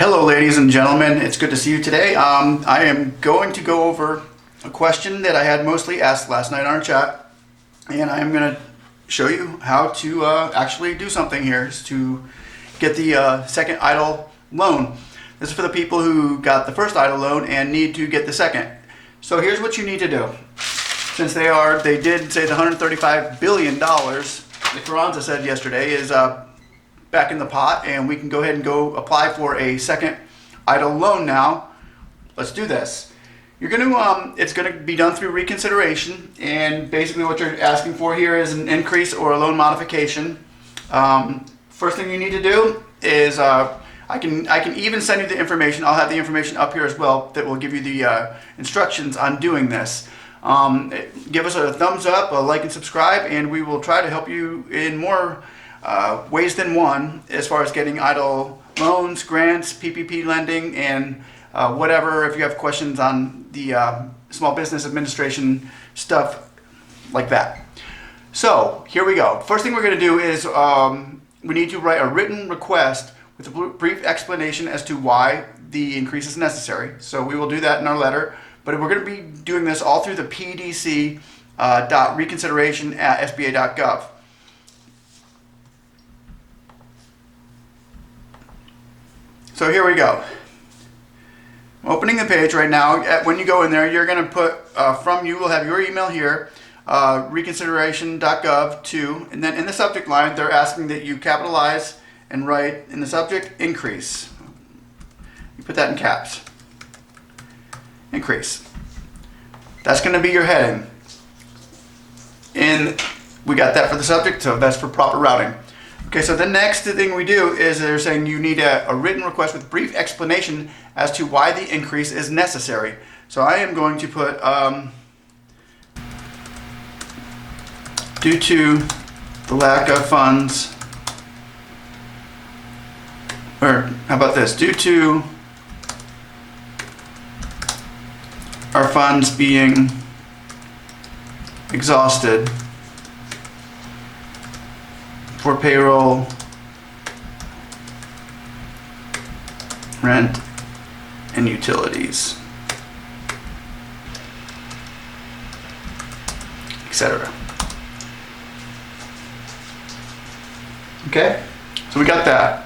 Hello ladies and gentlemen, it's good to see you today. I am going to go over a question that I had mostly asked last night on our chat, and I'm going to show you how to actually do something here to get the second Eidl loan. This is for the people who got the first Eidl loan and need to get the second. So here's what you need to do. Since they did say the $135 billion, the Carranza said yesterday, is back in the pot, and we can go ahead and go apply for a second Eidl loan now. Let's do this. You're going to, it's going to be done through reconsideration, and basically what you're asking for here is an increase or a loan modification. First thing you need to do is, I can even send you the information. I'll have the information up here as well that will give you the instructions on doing this. Give us a thumbs up, a like and subscribe, and we will try to help you in more ways than one as far as getting Eidl loans, grants, PPP lending, and whatever. If you have questions on the small business administration stuff like that. So here we go. First thing we're going to do is we need to write a written request with a brief explanation as to why the increase is necessary. So we will do that in our letter, but we're going to be doing this all through the pdc.reconsideration@sba.gov. So here we go. I'm opening the page right now. When you go in there, you're going to put you will have your email here, reconsideration.gov to, and then in the subject line, they're asking that you capitalize and write in the subject, increase. You put that in caps. Increase. That's going to be your heading. And we got that for the subject, so that's for proper routing. Okay, so the next thing we do is they're saying you need a written request with brief explanation as to why the increase is necessary. So I am going to put, due to the lack of funds, or how about this, due to our funds being exhausted for payroll, rent, and utilities, etc. Okay, so we got that.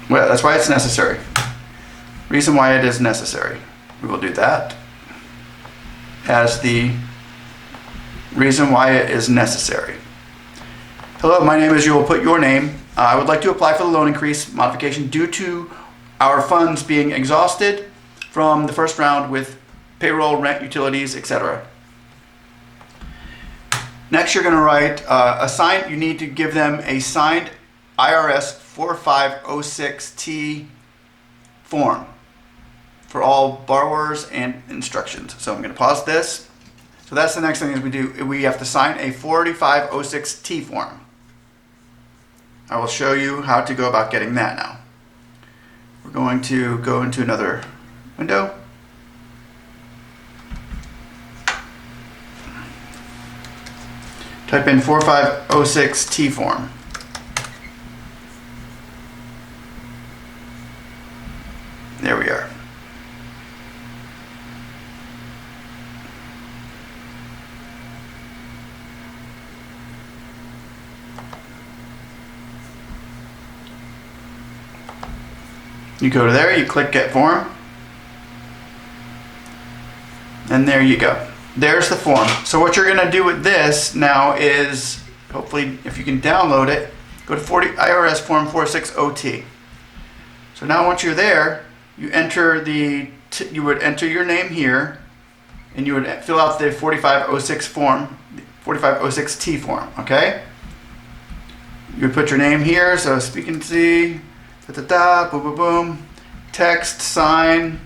Well, that's why it's necessary. Reason why it is necessary. We will do that as the reason why it is necessary. Hello, my name is, you will put your name. I would like to apply for the loan increase modification due to our funds being exhausted from the first round with payroll, rent, utilities, etc. Next, you're going to write you need to give them a signed IRS 4506T form for all borrowers and instructions. So I'm going to pause this. So that's the next thing is we have to sign a 4506T form. I will show you how to go about getting that now. We're going to go into another window. Type in 4506T form. There we are. You go to there, you click Get Form, and there you go. There's the form. So what you're going to do with this now is, hopefully if you can download it, go to IRS Form 460T. So now once you're there, you enter you would enter your name here, and you would fill out the 4506 form, 4506T form, okay? You would put your name here, so speaking to see, boom, boom, boom, text, sign,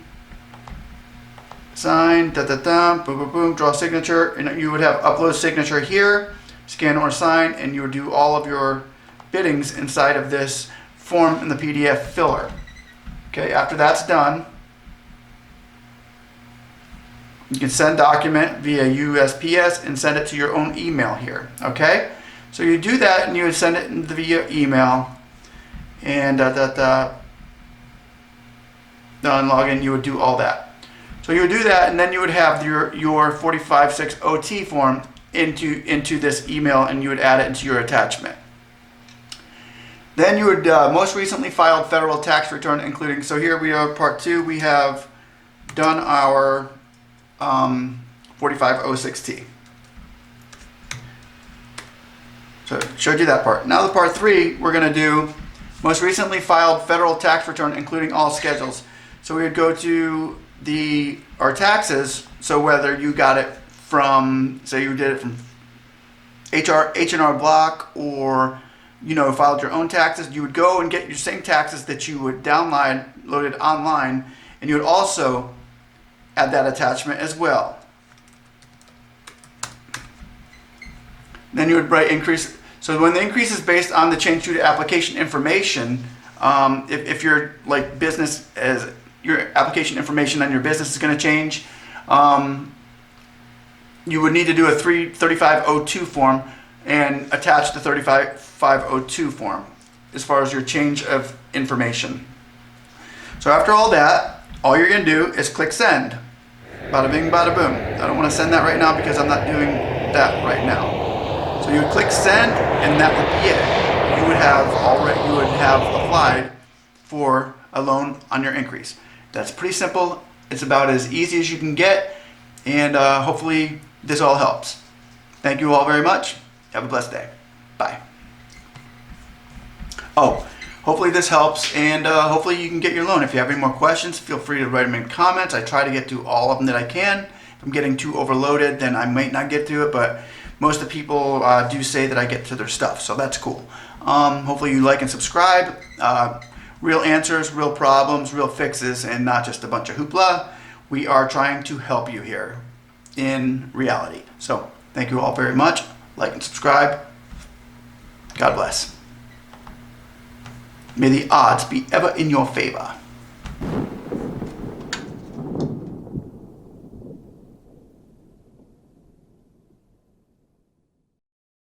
boom, boom, boom, draw signature, and you would have upload signature here, scan or sign, and you would do all of your biddings inside of this form in the PDF filler. Okay, after that's done, you can send document via USPS and send it to your own email here, okay? So you do that and you would send it via email, and log in, you would do all that. So you would do that, and then you would have your 45-6 OT form into this email, and you would add it into your attachment. Then you would most recently filed federal tax return, including, so here we are, part 2, we have done our 4506T. So it showed you that part. Now the part 3, we're going to do most recently filed federal tax return, including all schedules. So we would go to our taxes, so whether you got it from, say you did it from H&R Block, or filed your own taxes, you would go and get your same taxes that you would download loaded online, and you would also add that attachment as well. Then you would write increase. So when the increase is based on the change due to application information, if your business, as your application information on your business is going to change, you would need to do a 3502 form and attach the 3502 form as far as your change of information. So after all that, all you're going to do is click send. Bada bing, bada boom. I don't want to send that right now because I'm not doing that right now. So you would click send, and that would be it. You would have applied for a loan on your increase. That's pretty simple. It's about as easy as you can get, and hopefully this all helps. Thank you all very much. Have a blessed day. Bye. Oh, hopefully this helps, and hopefully you can get your loan. If you have any more questions, feel free to write them in comments. I try to get to all of them that I can. If I'm getting too overloaded, then I might not get to it, but most of the people do say that I get to their stuff, so that's cool. Hopefully you like and subscribe. Real answers, real problems, real fixes, and not just a bunch of hoopla. We are trying to help you here in reality. So thank you all very much. Like and subscribe. God bless. May the odds be ever in your favor.